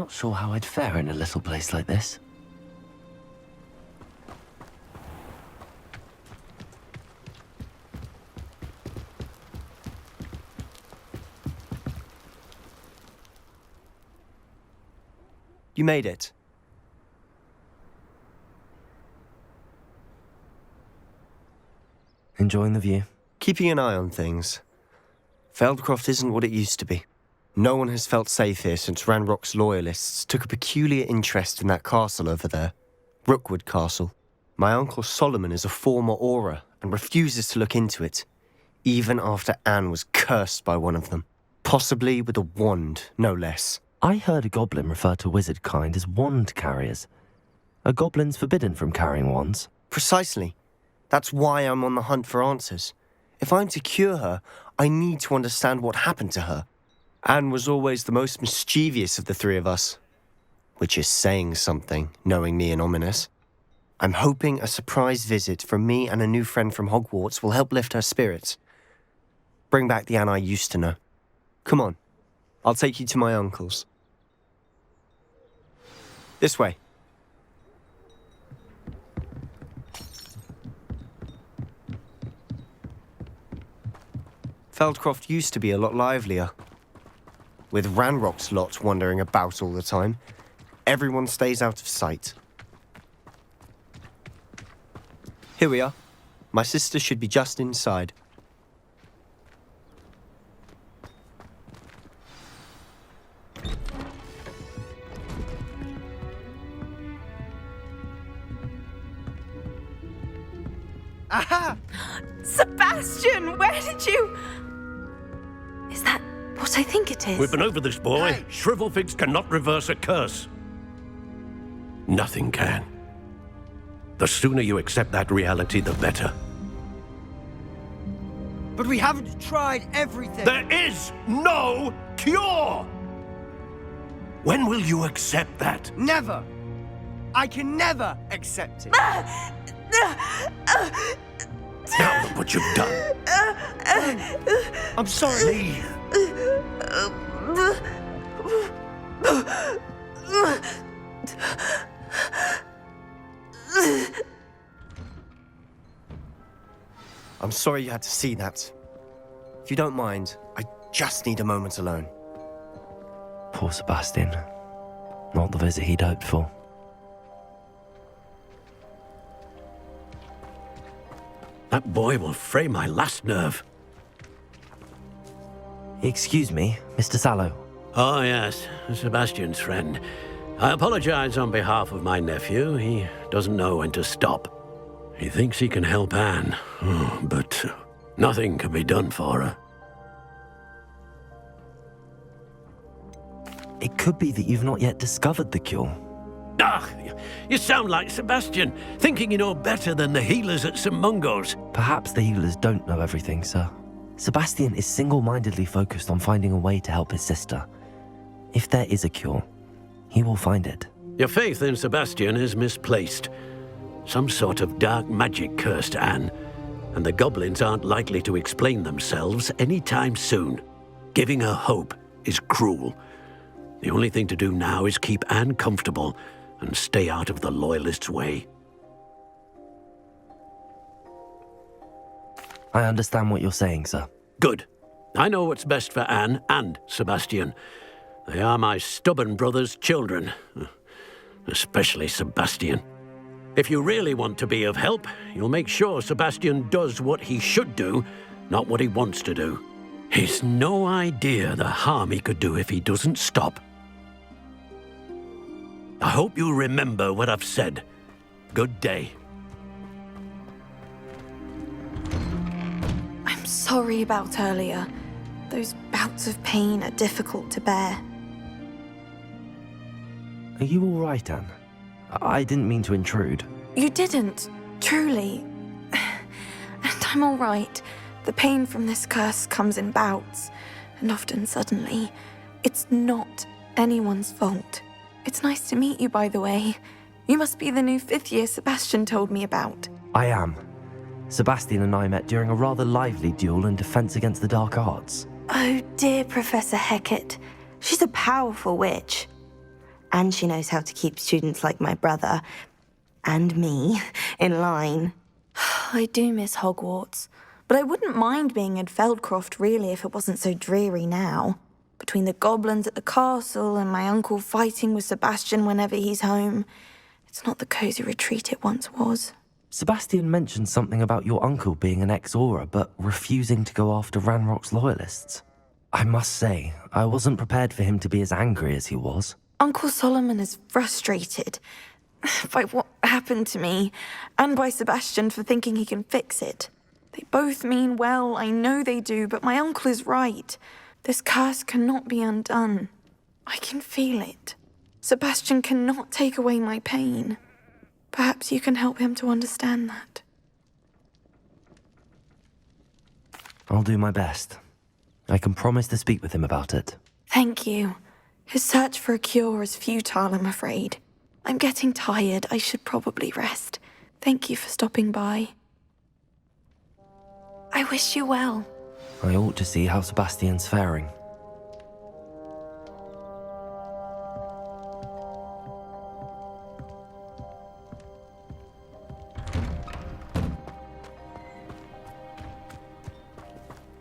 Not sure how I'd fare in a little place like this. You made it. Enjoying the view? Keeping an eye on things. Feldcroft isn't what it used to be. No one has felt safe here since Ranrock's loyalists took a peculiar interest in that castle over there. Rookwood Castle. My uncle Solomon is a former Auror and refuses to look into it, even after Anne was cursed by one of them. Possibly with a wand, no less. I heard a goblin refer to wizard kind as wand carriers. Are goblins forbidden from carrying wands? Precisely. That's why I'm on the hunt for answers. If I'm to cure her, I need to understand what happened to her. Anne was always the most mischievous of the three of us. Which is saying something, knowing me and Ominous. I'm hoping a surprise visit from me and a new friend from Hogwarts will help lift her spirits. Bring back the Anne I used to know. Come on, I'll take you to my uncle's. This way. Feldcroft used to be a lot livelier. With Ranrock's lot wandering about all the time, everyone stays out of sight. Here we are. My sister should be just inside. Aha! Sebastian, where did you... Is that what I think it is? We've been over this, boy. Hey. Shrivelfigs cannot reverse a curse. Nothing can. The sooner you accept that reality, the better. But we haven't tried everything. There is no cure! When will you accept that? Never. I can never accept it. Now look what you've done. I'm sorry. Leave. I'm sorry you had to see that. If you don't mind, I just need a moment alone. Poor Sebastian. Not the visit he'd hoped for. That boy will fray my last nerve. Excuse me, Mr. Sallow. Oh, yes, Sebastian's friend. I apologize on behalf of my nephew. He doesn't know when to stop. He thinks he can help Anne, but nothing can be done for her. It could be that you've not yet discovered the cure. Ah, you sound like Sebastian, thinking you know better than the healers at St. Mungo's. Perhaps the healers don't know everything, sir. Sebastian is single-mindedly focused on finding a way to help his sister. If there is a cure, he will find it. Your faith in Sebastian is misplaced. Some sort of dark magic cursed Anne, and the goblins aren't likely to explain themselves anytime soon. Giving her hope is cruel. The only thing to do now is keep Anne comfortable and stay out of the Loyalists' way. I understand what you're saying, sir. Good. I know what's best for Anne and Sebastian. They are my stubborn brother's children. Especially Sebastian. If you really want to be of help, you'll make sure Sebastian does what he should do, not what he wants to do. He's no idea the harm he could do if he doesn't stop. I hope you remember what I've said. Good day. I'm sorry about earlier. Those bouts of pain are difficult to bear. Are you all right, Anne? I didn't mean to intrude. You didn't, truly. And I'm all right. The pain from this curse comes in bouts, and often suddenly. It's not anyone's fault. It's nice to meet you, by the way. You must be the new 5th year Sebastian told me about. I am. Sebastian and I met during a rather lively duel in defense against the dark arts. Oh, dear Professor Hecat. She's a powerful witch. And she knows how to keep students like my brother and me in line. I do miss Hogwarts, but I wouldn't mind being in Feldcroft really if it wasn't so dreary now. Between the goblins at the castle and my uncle fighting with Sebastian whenever he's home, it's not the cosy retreat it once was. Sebastian mentioned something about your uncle being an ex-Auror, but refusing to go after Ranrock's loyalists. I must say, I wasn't prepared for him to be as angry as he was. Uncle Solomon is frustrated by what happened to me, and by Sebastian for thinking he can fix it. They both mean well, I know they do, but my uncle is right. This curse cannot be undone. I can feel it. Sebastian cannot take away my pain. Perhaps you can help him to understand that. I'll do my best. I can promise to speak with him about it. Thank you. His search for a cure is futile, I'm afraid. I'm getting tired. I should probably rest. Thank you for stopping by. I wish you well. I ought to see how Sebastian's faring.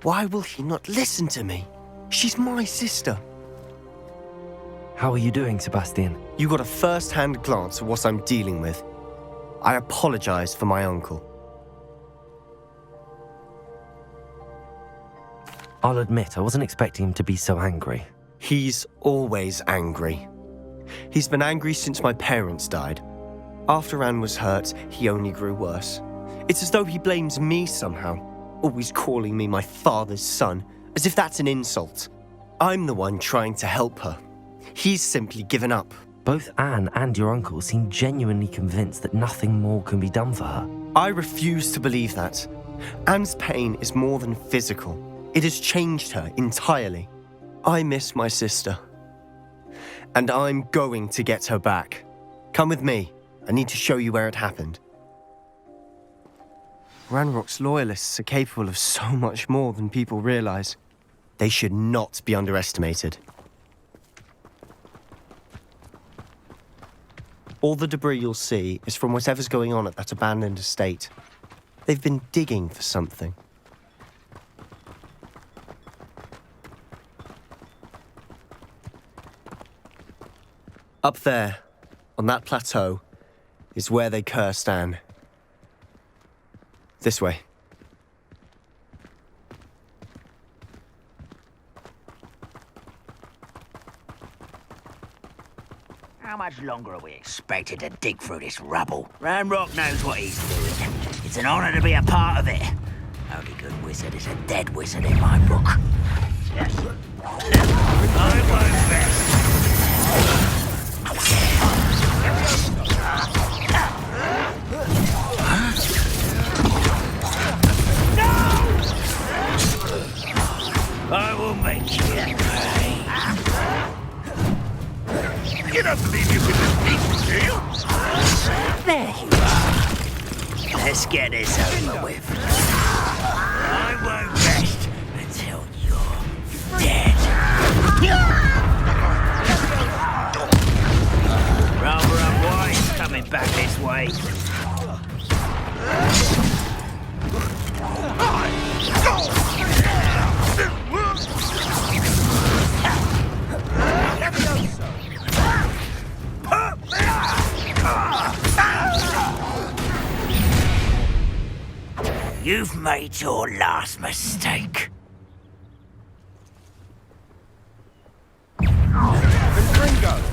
Why will he not listen to me? She's my sister. How are you doing, Sebastian? You got a first-hand glance at what I'm dealing with. I apologize for my uncle. I'll admit, I wasn't expecting him to be so angry. He's always angry. He's been angry since my parents died. After Anne was hurt, he only grew worse. It's as though he blames me somehow, always calling me my father's son, as if that's an insult. I'm the one trying to help her. He's simply given up. Both Anne and your uncle seem genuinely convinced that nothing more can be done for her. I refuse to believe that. Anne's pain is more than physical. It has changed her entirely. I miss my sister. And I'm going to get her back. Come with me. I need to show you where it happened. Ranrock's loyalists are capable of so much more than people realize. They should not be underestimated. All the debris you'll see is from whatever's going on at that abandoned estate. They've been digging for something. Up there, on that plateau, is where they cursed Anne. This way. How much longer are we expected to dig through this rubble? Ranrock knows what he's doing. It's an honor to be a part of it. Only good wizard is a dead wizard in my book. Yes. I won't rest. I will make you pay. You don't believe you can defeat me, do you? There you are. Let's get this over with. I won't rest until you're dead. Rather unwise coming back this way. You've made your last mistake.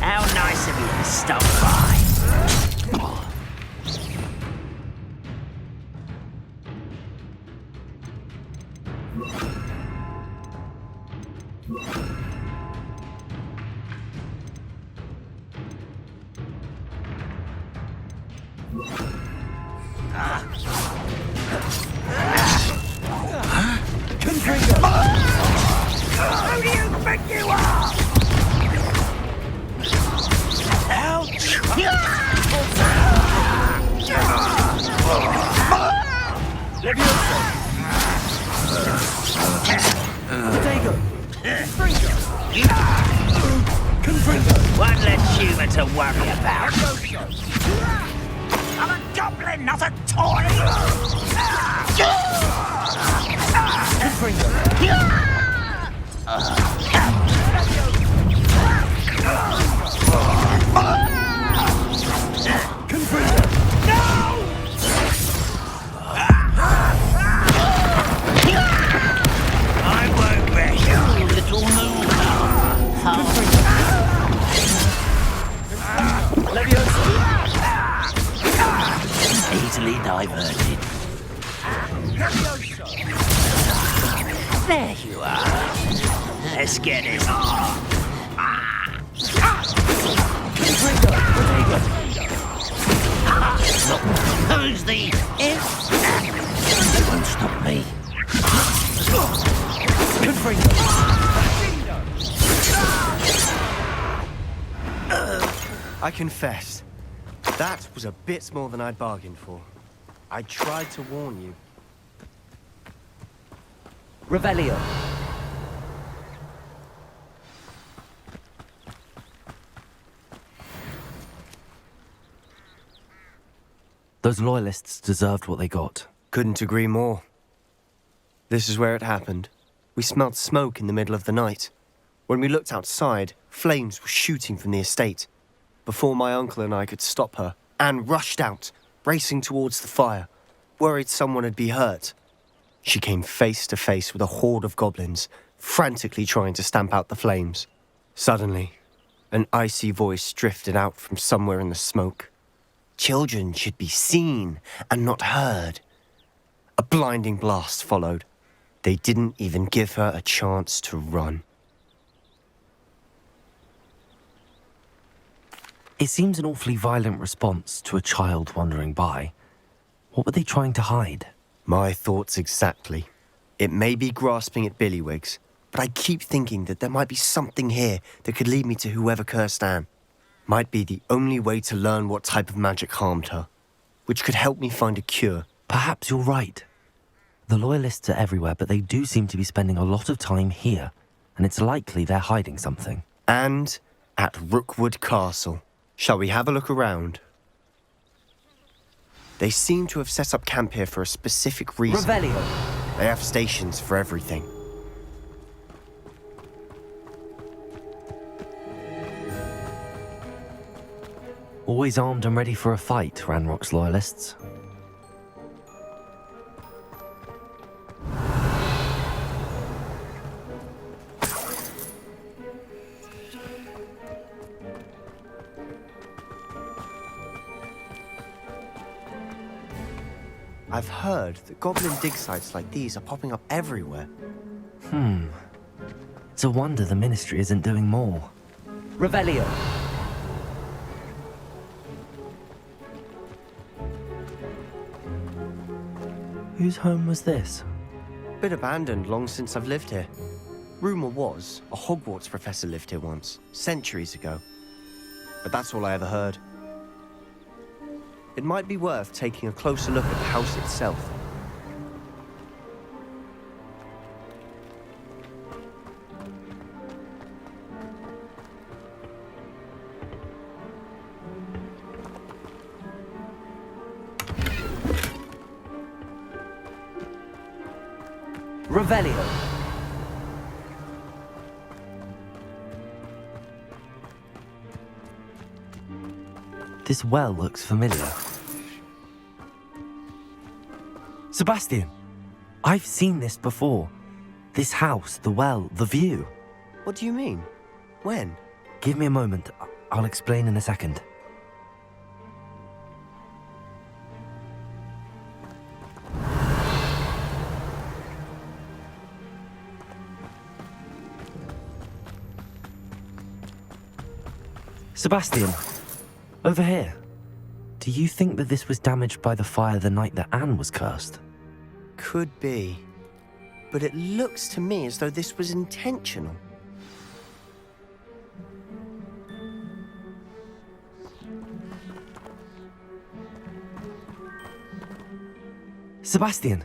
How nice of you to stop by. Who do you think you are? Ouch! One less human to worry about. I'm a goblin, not a toy! I won't rest, you little moon. Easily diverted. There you are. Let's get this on. Who's the if? You won't stop me. I confess, that was a bit more than I'd bargained for. I tried to warn you. Revelio. Those loyalists deserved what they got. Couldn't agree more. This is where it happened. We smelled smoke in the middle of the night. When we looked outside, flames were shooting from the estate. Before my uncle and I could stop her, Anne rushed out, racing towards the fire, worried someone had been hurt. She came face to face with a horde of goblins, frantically trying to stamp out the flames. Suddenly, an icy voice drifted out from somewhere in the smoke. Children should be seen and not heard. A blinding blast followed. They didn't even give her a chance to run. It seems an awfully violent response to a child wandering by. What were they trying to hide? My thoughts exactly. It may be grasping at billywhigs, but I keep thinking that there might be something here that could lead me to whoever cursed Anne. Might be the only way to learn what type of magic harmed her, which could help me find a cure. Perhaps you're right. The loyalists are everywhere, but they do seem to be spending a lot of time here, and it's likely they're hiding something. And at Rookwood Castle. Shall we have a look around? They seem to have set up camp here for a specific reason. Revelio. They have stations for everything. Always armed and ready for a fight, Ranrock's loyalists. I've heard that goblin dig sites like these are popping up everywhere. It's a wonder the Ministry isn't doing more. Revelio. Whose home was this? Been abandoned long since I've lived here. Rumour was a Hogwarts professor lived here once, centuries ago. But that's all I ever heard. It might be worth taking a closer look at the house itself. Revelio. This well looks familiar. Sebastian! I've seen this before. This house, the well, the view. What do you mean? When? Give me a moment. I'll explain in a second. Sebastian, over here. Do you think that this was damaged by the fire the night that Anne was cursed? Could be. But it looks to me as though this was intentional. Sebastian,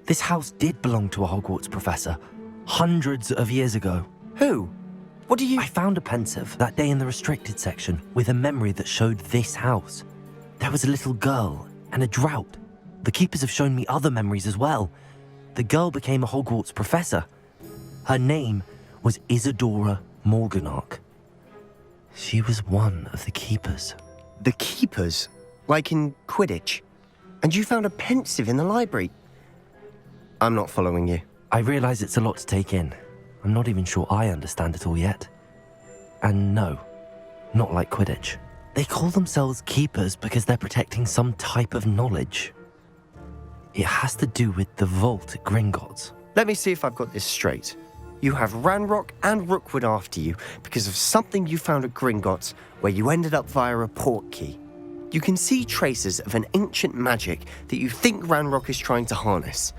this house did belong to a Hogwarts professor, hundreds of years ago. Who? What do you... I found a pensive that day in the restricted section with a memory that showed this house. There was a little girl and a drought. The keepers have shown me other memories as well. The girl became a Hogwarts professor. Her name was Isadora Morganach. She was one of the keepers. The keepers? Like in Quidditch? And you found a pensive in the library? I'm not following you. I realize it's a lot to take in. I'm not even sure I understand it all yet. And no, not like Quidditch. They call themselves keepers because they're protecting some type of knowledge. It has to do with the vault at Gringotts. Let me see if I've got this straight. You have Ranrock and Rookwood after you because of something you found at Gringotts where you ended up via a port key. You can see traces of an ancient magic that you think Ranrock is trying to harness.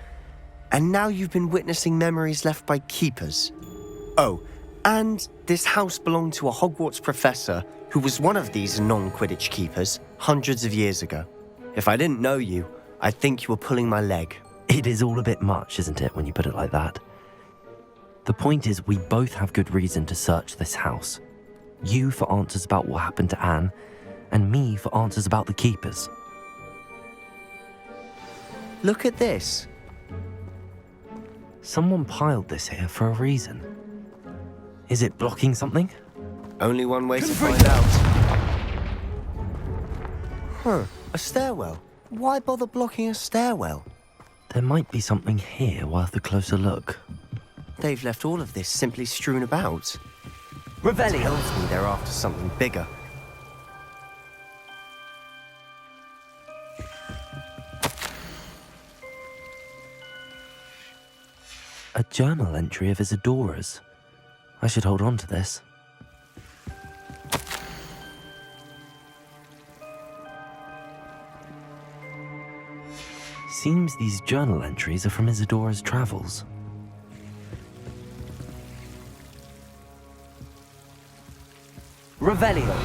And now you've been witnessing memories left by keepers. Oh, and this house belonged to a Hogwarts professor who was one of these non-Quidditch keepers hundreds of years ago. If I didn't know you, I'd think you were pulling my leg. It is all a bit much, isn't it, when you put it like that? The point is, we both have good reason to search this house. You for answers about what happened to Anne, and me for answers about the keepers. Look at this. Someone piled this here for a reason. Is it blocking something? Only one way to find out. Huh, a stairwell. Why bother blocking a stairwell? There might be something here worth a closer look. They've left all of this simply strewn about. Revelio tells me they're after something bigger. A journal entry of Isadora's. I should hold on to this. Seems these journal entries are from Isadora's travels. Revelio.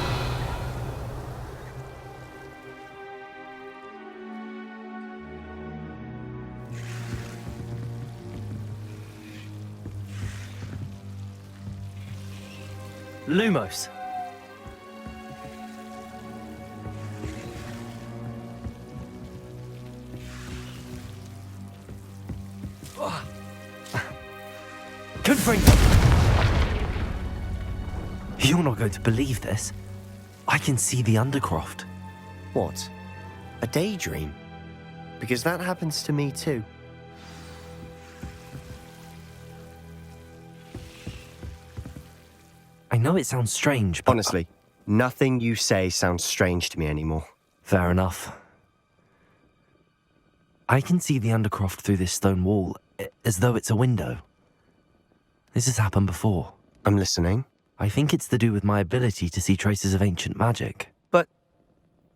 Lumos. Confring. You're not going to believe this. I can see the Undercroft. What? A daydream? Because that happens to me too. I know it sounds strange, but... Honestly, nothing you say sounds strange to me anymore. Fair enough. I can see the Undercroft through this stone wall, as though it's a window. This has happened before. I'm listening. I think it's to do with my ability to see traces of ancient magic. But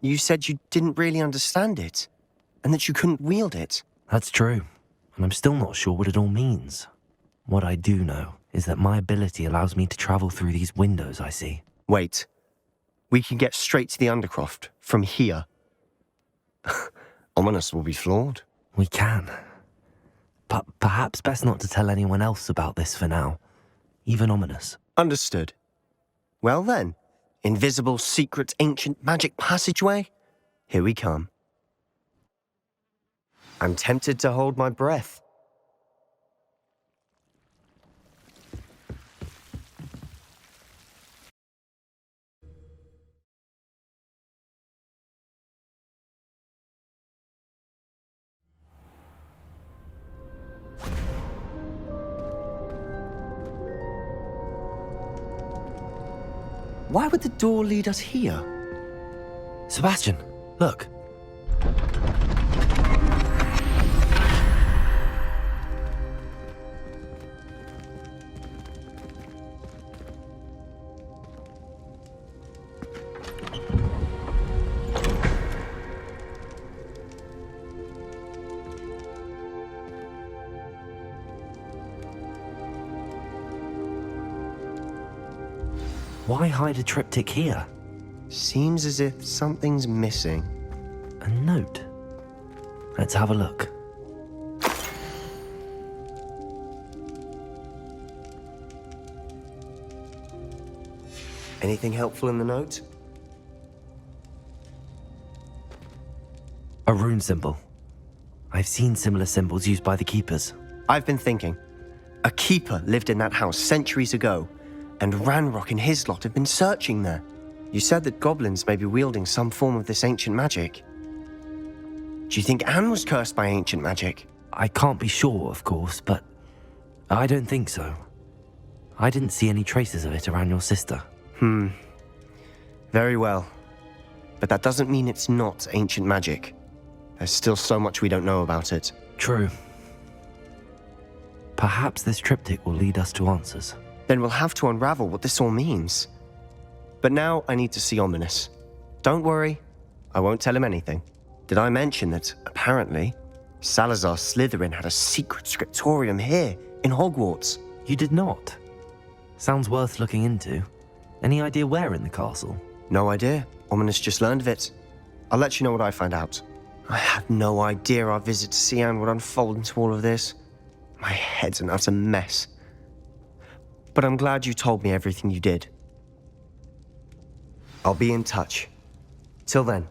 you said you didn't really understand it, and that you couldn't wield it. That's true, and I'm still not sure what it all means. What I do know is that my ability allows me to travel through these windows I see. Wait. We can get straight to the Undercroft from here. Ominous will be flawed. We can. But perhaps best not to tell anyone else about this for now. Even Ominous. Understood. Well then, invisible, secret, ancient magic passageway? Here we come. I'm tempted to hold my breath. Why would the door lead us here? Sebastian, look. Why hide a triptych here? Seems as if something's missing. A note. Let's have a look. Anything helpful in the note? A rune symbol. I've seen similar symbols used by the keepers. I've been thinking. A keeper lived in that house centuries ago, and Ranrock and his lot have been searching there. You said that goblins may be wielding some form of this ancient magic. Do you think Anne was cursed by ancient magic? I can't be sure, of course, but I don't think so. I didn't see any traces of it around your sister. Very well. But that doesn't mean it's not ancient magic. There's still so much we don't know about it. True. Perhaps this triptych will lead us to answers. Then we'll have to unravel what this all means. But now I need to see Ominous. Don't worry, I won't tell him anything. Did I mention that, apparently, Salazar Slytherin had a secret scriptorium here, in Hogwarts? You did not. Sounds worth looking into. Any idea where in the castle? No idea. Ominous just learned of it. I'll let you know what I find out. I had no idea our visit to Cian would unfold into all of this. My head's an utter mess. But I'm glad you told me everything you did. I'll be in touch. Till then.